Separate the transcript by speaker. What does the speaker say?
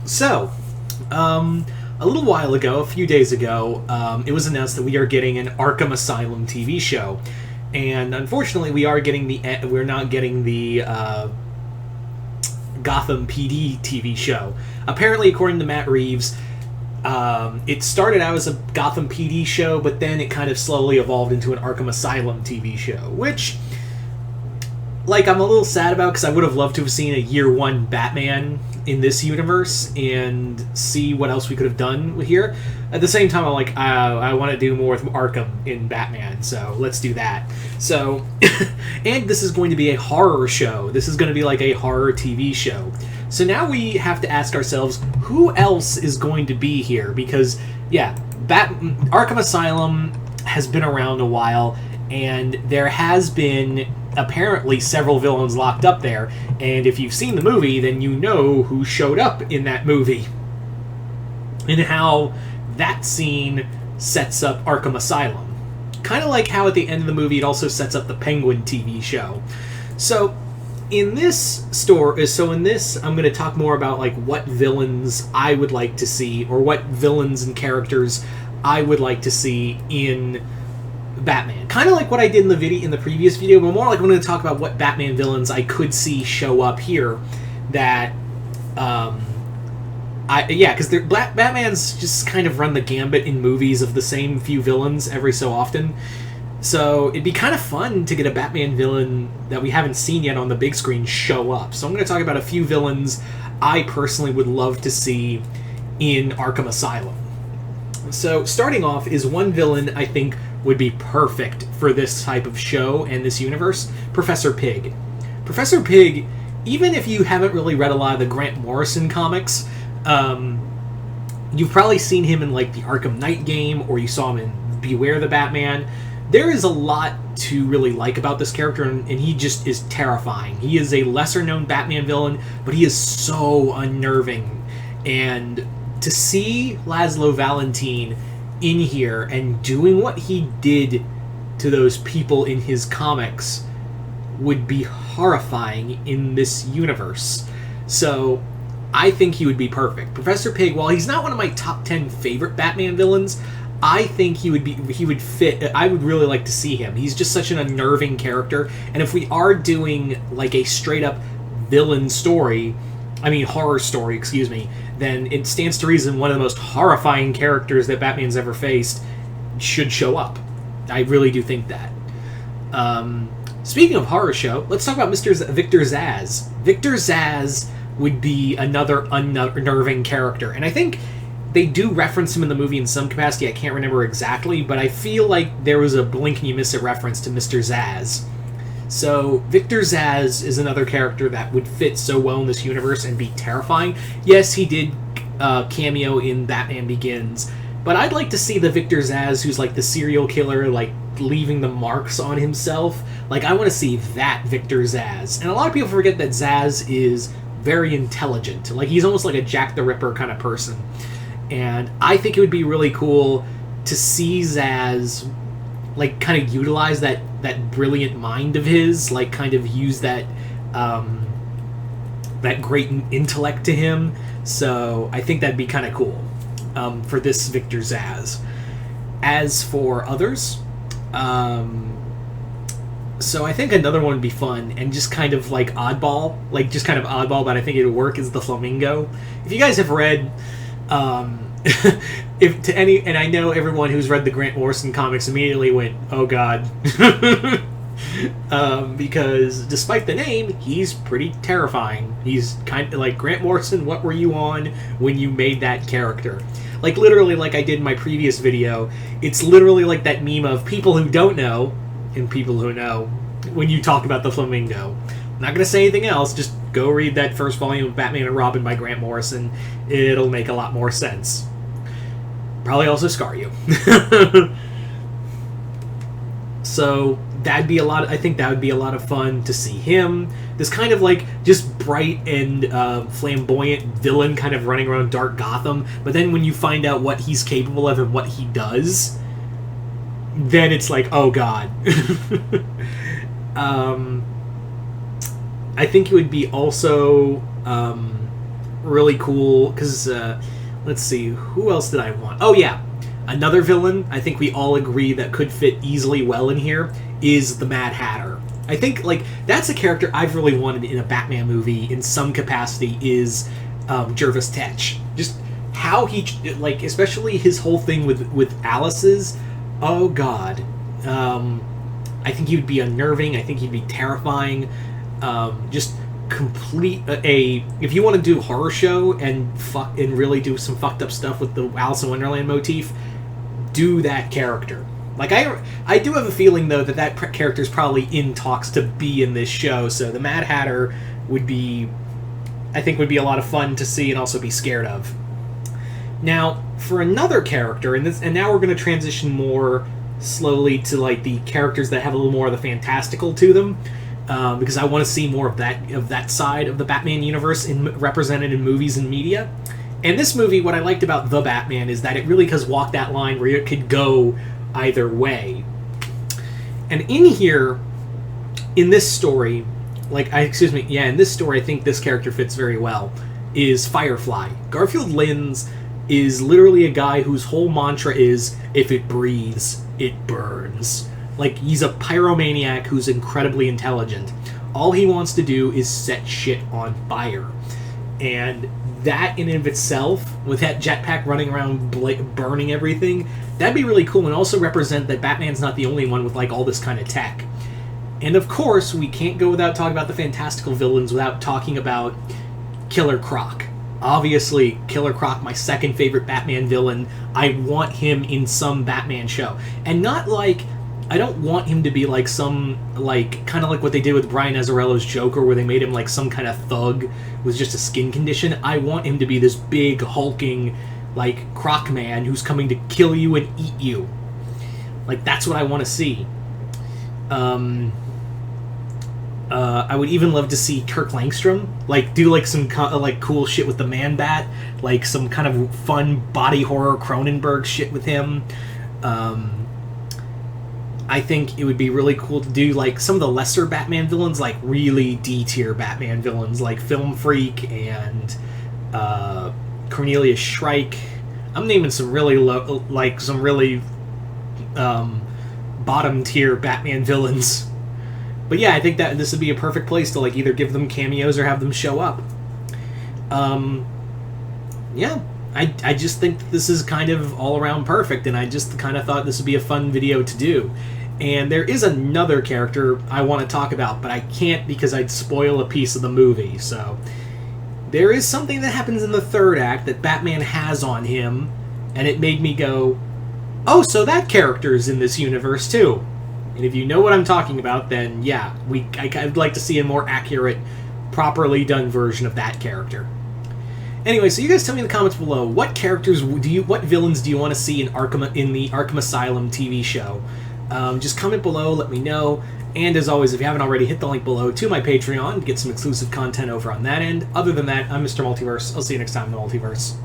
Speaker 1: So, a little while ago, a few days ago, it was announced that we are getting an Arkham Asylum TV show, and unfortunately, we're not getting the Gotham PD TV show. Apparently, according to Matt Reeves, it started out as a Gotham PD show, but then it kind of slowly evolved into an Arkham Asylum TV show, which, like, I'm a little sad about because I would have loved to have seen a year one Batman in this universe and see what else we could have done here. At the same time, I'm like, I want to do more with Arkham in Batman, so let's do that. So, and this is going to be a horror show. This is going to be like a horror TV show. So now we have to ask ourselves, who else is going to be here? Because, yeah, Arkham Asylum has been around a while, and there has been apparently several villains locked up there, and if you've seen the movie, then you know who showed up in that movie and how that scene sets up Arkham Asylum. Kind of like how at the end of the movie it also sets up the Penguin TV show. So in this I'm going to talk more about like what villains I would like to see, or what villains and characters I would like to see in Batman. Kind of like what I did in the previous video, but more like I'm going to talk about what Batman villains I could see show up here that because Batman's just kind of run the gambit in movies of the same few villains every so often. So it'd be kind of fun to get a Batman villain that we haven't seen yet on the big screen show up. So I'm going to talk about a few villains I personally would love to see in Arkham Asylum. So starting off is one villain I think would be perfect for this type of show and this universe, Professor Pig. Professor Pig, even if you haven't really read a lot of the Grant Morrison comics, you've probably seen him in like the Arkham Knight game, or you saw him in Beware the Batman. There is a lot to really like about this character, and he just is terrifying. He is a lesser-known Batman villain, but he is so unnerving. And to see Laszlo Valentine in here and doing what he did to those people in his comics would be horrifying in this universe. So I think he would be perfect. Professor Pig, while he's not one of my top 10 favorite Batman villains, I think he would fit. I would really like to see him. He's just such an unnerving character, and if we are doing like a straight up horror story, then it stands to reason one of the most horrifying characters that Batman's ever faced should show up. I really do think that. Speaking of horror show, let's talk about Victor Zazz. Victor Zazz would be another unnerving character, and I think they do reference him in the movie in some capacity. I can't remember exactly, but I feel like there was a blink and you miss it reference to Mr. Zazz. So Victor Zazz is another character that would fit so well in this universe and be terrifying. Yes, he did cameo in Batman Begins, but I'd like to see the Victor Zazz who's like the serial killer, like leaving the marks on himself. Like, I want to see that Victor Zazz. And a lot of people forget that Zazz is very intelligent. Like, he's almost like a Jack the Ripper kind of person. And I think it would be really cool to see Zazz, like, kind of utilize that brilliant mind of his, like, kind of use that great intellect to him. So I think that'd be kind of cool for this Victor Zazz. As for others, so I think another one would be fun and just kind of like oddball, but I think it would work, is the Flamingo. If you guys have read, and I know everyone who's read the Grant Morrison comics immediately went, "Oh God," because despite the name, he's pretty terrifying. He's kind of like, Grant Morrison, what were you on when you made that character? Like, literally, like I did in my previous video, it's literally like that meme of people who don't know and people who know when you talk about the Flamingo. I'm not going to say anything else, just go read that first volume of Batman and Robin by Grant Morrison. It'll make a lot more sense. Probably also scar you. So that'd be I think that would be a lot of fun to see him. This kind of like just bright and flamboyant villain kind of running around dark Gotham, but then when you find out what he's capable of and what he does, then it's like, oh God. I think it would be also really cool because let's see, who else did I want? Oh yeah, another villain I think we all agree that could fit easily well in here is the Mad Hatter. I think like that's a character I've really wanted in a Batman movie in some capacity is Jervis Tetch. Just how he like, especially his whole thing with Alice's. Oh God, I think he would be unnerving. I think he'd be terrifying. Just complete if you want to do a horror show and really do some fucked up stuff with the Alice in Wonderland motif, do that character. Like I do have a feeling though that character is probably in talks to be in this show, so the Mad Hatter would be a lot of fun to see and also be scared of. Now for another character, and now we're going to transition more slowly to like the characters that have a little more of the fantastical to them. Because I want to see more of that side of the Batman universe represented in movies and media. And this movie, what I liked about The Batman is that it really does walk that line where it could go either way. And in here, in this story, in this story, I think this character fits very well, is Firefly. Garfield Linz is literally a guy whose whole mantra is, if it breathes, it burns. Like, he's a pyromaniac who's incredibly intelligent. All he wants to do is set shit on fire. And that in and of itself, with that jetpack running around burning everything, that'd be really cool and also represent that Batman's not the only one with, like, all this kind of tech. And of course, we can't go without talking about the fantastical villains without talking about Killer Croc. Obviously, Killer Croc, my second favorite Batman villain. I want him in some Batman show. And not like... I don't want him to be like some, like, kind of like what they did with Brian Azzarello's Joker, where they made him like some kind of thug with just a skin condition. I want him to be this big, hulking, like, Croc man who's coming to kill you and eat you. Like, that's what I want to see. I would even love to see Kirk Langstrom, like, do, like, some, like, cool shit with the Man-Bat, like, some kind of fun body horror Cronenberg shit with him. I think it would be really cool to do, like, some of the lesser Batman villains, like, really D-tier Batman villains, like Film Freak and Cornelius Shrike. I'm naming some really low, like, some really bottom-tier Batman villains. But yeah, I think that this would be a perfect place to, like, either give them cameos or have them show up. Yeah. I just think this is kind of all-around perfect, and I just kind of thought this would be a fun video to do. And there is another character I want to talk about, but I can't because I'd spoil a piece of the movie, so... There is something that happens in the third act that Batman has on him, and it made me go, oh, so that character's in this universe too. And if you know what I'm talking about, then yeah, I'd like to see a more accurate, properly done version of that character. Anyway, so you guys tell me in the comments below, what villains do you want to see in the Arkham Asylum TV show? Just comment below, let me know. And as always, if you haven't already, hit the link below to my Patreon to get some exclusive content over on that end. Other than that, I'm Mr. Multiverse. I'll see you next time in the Multiverse.